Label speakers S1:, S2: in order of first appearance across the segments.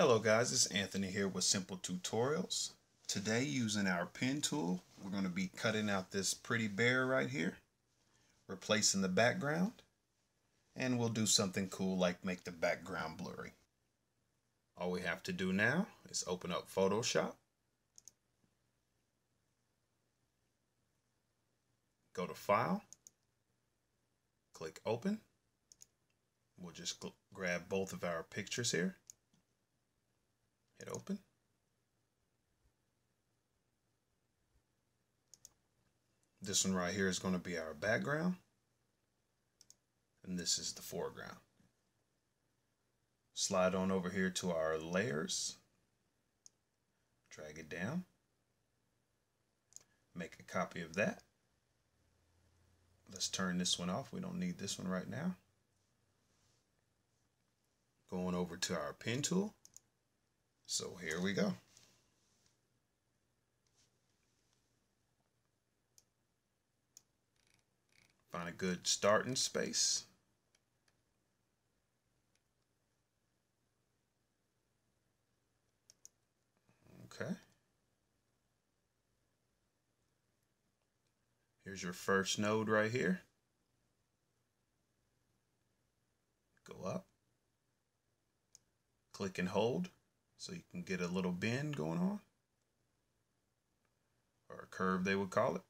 S1: Hello guys, it's Anthony here with Simple Tutorials. Today, using our pen tool, we're going to be cutting out this pretty bear right here, replacing the background, and we'll do something cool like make the background blurry. All we have to do now is open up Photoshop, go to File, click Open. We'll just grab both of our pictures here, hit Open. This one right here is going to be our background, and this is the foreground. Slide on over here to our layers, drag it down, make a copy of that. Let's turn this one off. We don't need this one right now. Going over to our pen tool. So here we go. Find a good starting space. Okay. Here's your first node right here. Go up. Click and hold so you can get a little bend going on, or a curve they would call it.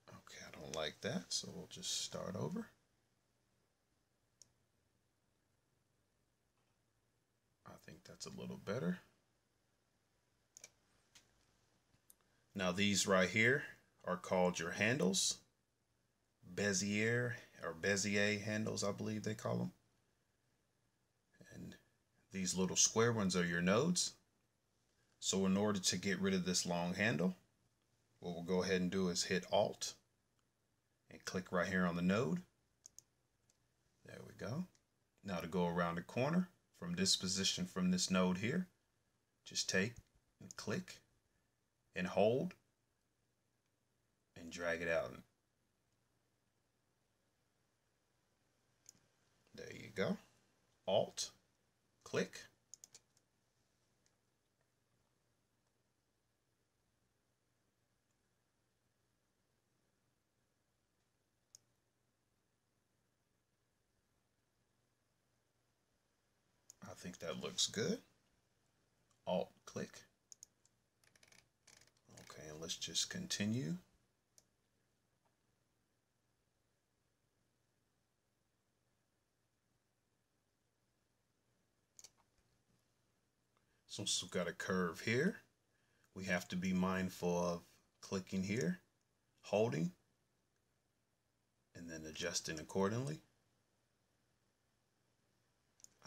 S1: Okay, I don't like that, so we'll just start over. I think that's a little better. Now these right here are called your handles. Bezier or Bezier handles, I believe they call them. And these little square ones are your nodes. So in order to get rid of this long handle, what we'll go ahead and do is hit Alt and click right here on the node. There we go. Now to go around the corner from this position, from this node here, just take and click and hold and drag it out. There you go. Alt, click. I think that looks good. Alt, click. Okay, and let's just continue. So we've got a curve here. We have to be mindful of clicking here, holding, and then adjusting accordingly.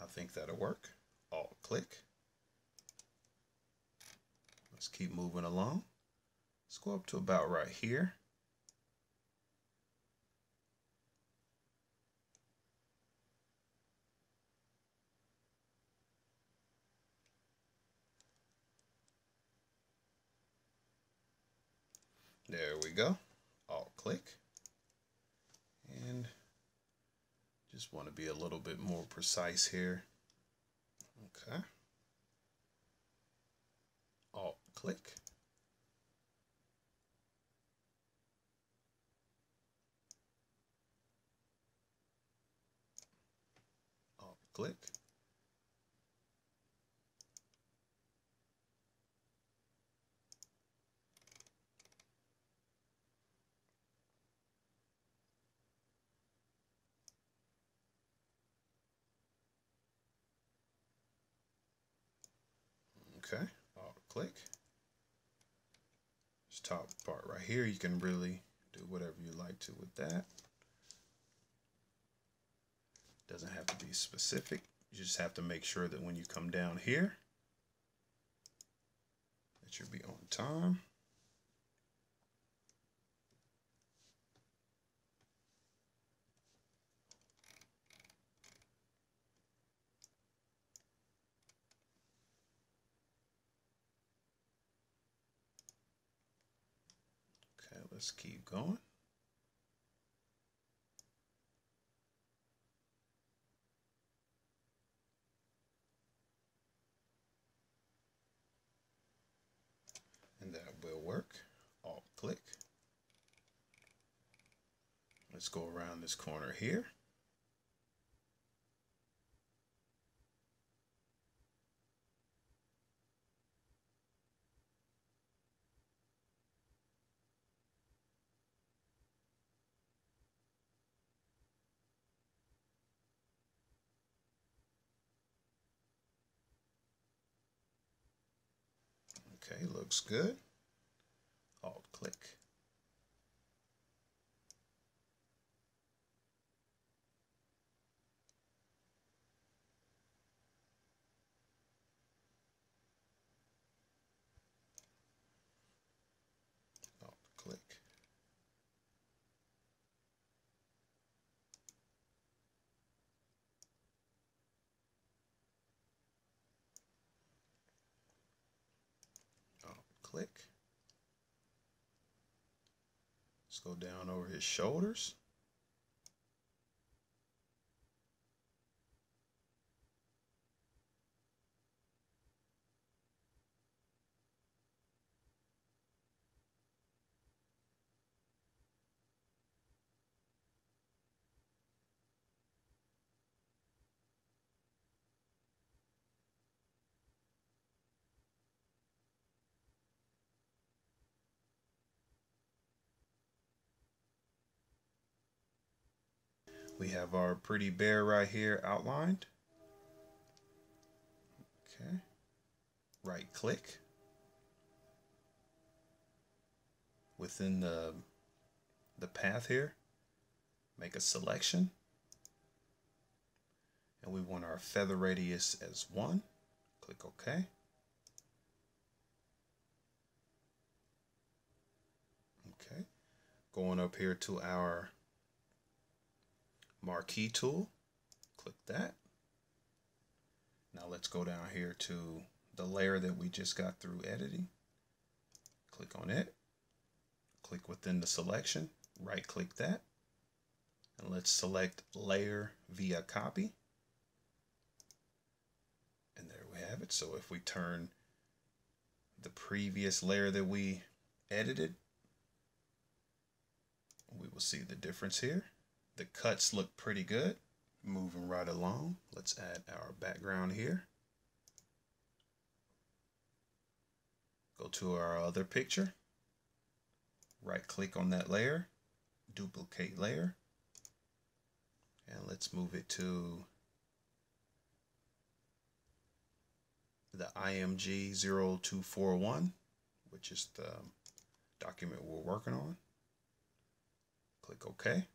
S1: I think that'll work. Alt click. Let's keep moving along. Let's go up to about right here. There we go. Alt click. And just want to be a little bit more precise here. Okay. Alt click. Alt click. Okay, Alt click. This top part right here, you can really do whatever you like to with that. Doesn't have to be specific. You just have to make sure that when you come down here, that you'll be on time. Okay, let's keep going. Let's go around this corner here. Okay, looks good. Alt click. Alt click. Alt click. Let's go down over his shoulders. We have our pretty bear right here outlined. Okay. Right click. Within the path here, make a selection. And we want our feather radius as 1. Click OK. Okay. Going up here to our marquee tool, click that. Now let's go down here to the layer that we just got through editing. Click on it. Click within the selection, right click that, and let's select layer via copy. And there we have it. So if we turn the previous layer that we edited, we will see the difference here. The cuts look pretty good. Moving right along, let's add our background here. Go to our other picture. Right click on that layer, duplicate layer, and let's move it to the IMG 0241, which is the document we're working on. Click OK. Okay,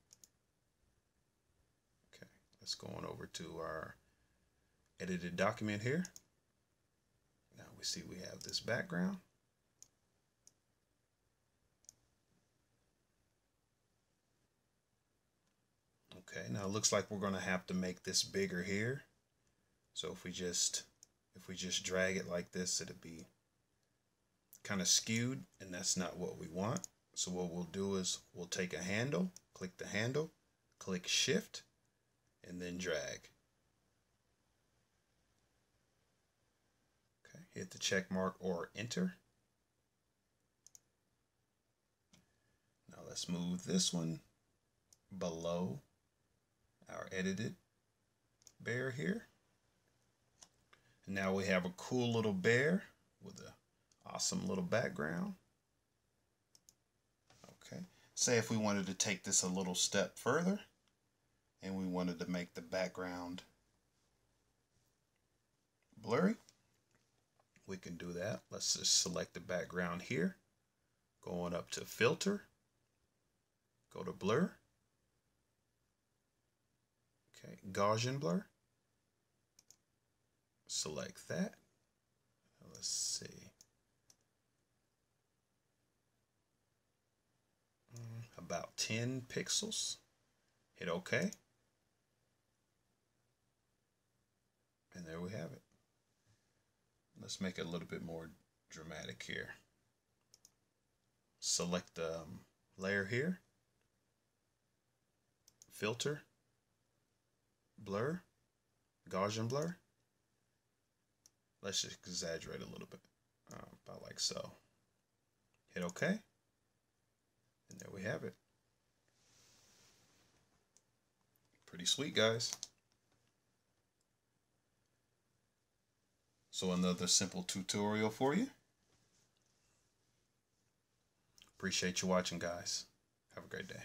S1: let's go on over to our edited document here. Now we see we have this background. Okay, now it looks like we're going to have to make this bigger here. So if we just drag it like this, it'll be kind of skewed, and that's not what we want. So what we'll do is we'll take a handle, click the handle, click Shift, and then drag. Okay, hit the check mark or Enter. Now let's move this one below our edited bear here. And now we have a cool little bear with an awesome little background. Okay, say if we wanted to take this a little step further and we wanted to make the background blurry, we can do that. Let's just select the background here, going up to Filter, go to Blur. Okay, Gaussian blur. Select that. Let's see. About 10 pixels. Hit OK. And there we have it. Let's make it a little bit more dramatic here. Select the layer here. Filter. Blur, Gaussian blur. Let's just exaggerate a little bit, about like so. Hit OK, and there we have it. Pretty sweet, guys. So another simple tutorial for you. Appreciate you watching, guys. Have a great day.